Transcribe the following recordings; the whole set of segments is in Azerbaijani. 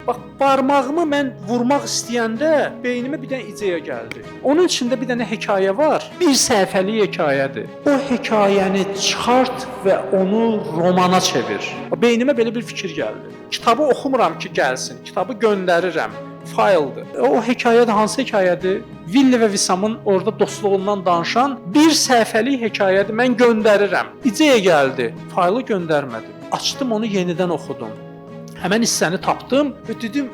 Bax, barmağımı mən vurmaq istəyəndə beynimə bir dənə ideya gəldi. Onun içində bir dənə hekayə var. Bir səhifəlik hekayədir. O hekayəni çıxart və onu romana çevir. Beynimə belə bir fikir gəldi. Kitabı oxumuram ki, gəlsin. Kitabı göndərirəm. Fayldır. O hekayə də hansı hekayədir? Willi və Visamın orada dostluğundan danışan bir səhifəlik hekayədir. Mən göndərirəm. İdeya gəldi. Faylı göndərmədim. Açdım onu yenidən oxudum. Həmən hissəni tapdım və dedim,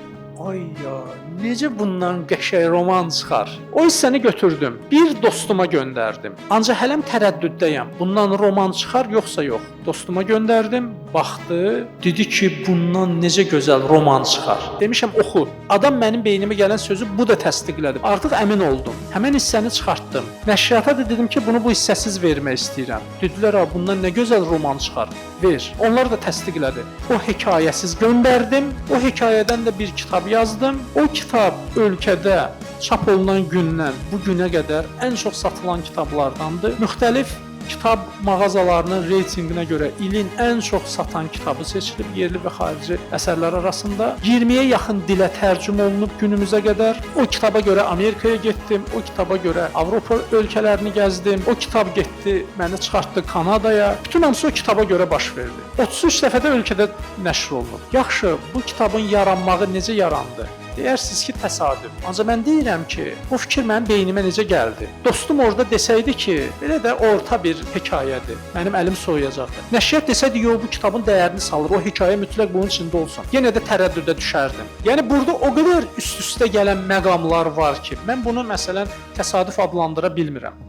ay ya, necə bundan qəşəng roman çıxar? O hissəni götürdüm. Bir dostuma göndərdim. Ancaq hələm tərəddüddəyəm. Bundan roman çıxar yoxsa yox? Dostuma göndərdim, baxdı, dedi ki, bundan necə gözəl roman çıxar. Demişəm, oxu. Adam mənim beynimə gələn sözü bu da təsdiqlədi. Artıq əmin oldum. Həmən hissəni çıxartdım. Nəşriyyata da dedim ki, bunu bu hissəsiz vermək istəyirəm. Dedilər, bundan nə gözəl roman çıxar. Ver. Onlar da təsdiqlədi. O hekayəsiz göndərdim. O hekayədən də bir kitab yazdım. O kitab ölkədə çap olunan gündən bu günə qədər ən çox satılan kitablardandır. Müxtəlif kitab mağazalarının reytinqinə görə ilin ən çox satan kitabı seçilib yerli və xarici əsərlər arasında. 20-yə yaxın dilə tərcümə olunub günümüzə qədər. O kitaba görə Amerikaya getdim, o kitaba görə Avropa ölkələrini gəzdim. O kitab getdi, məni çıxartdı Kanadaya. Bütün hamısı o kitaba görə baş verdi. 33 dəfədə ölkədə nəşr olunub. Yaxşı, bu kitabın yaranmağı necə yarandı? Deyirsiniz ki, təsadüf. Ancaq mən deyirəm ki, bu fikir mənim beynimə necə gəldi? Dostum orada desəydi ki, belə də orta bir hekayədir. Mənim əlim soyuyacaqdı. Nəşriyyat desəydi, yox, bu kitabın dəyərini salır. O hekayə mütləq bunun içində olsun. Yenə də tərəddüdə düşərdim. Yəni burada o qədər üst-üstə gələn məqamlar var ki, mən bunu məsələn təsadüf adlandıra bilmirəm.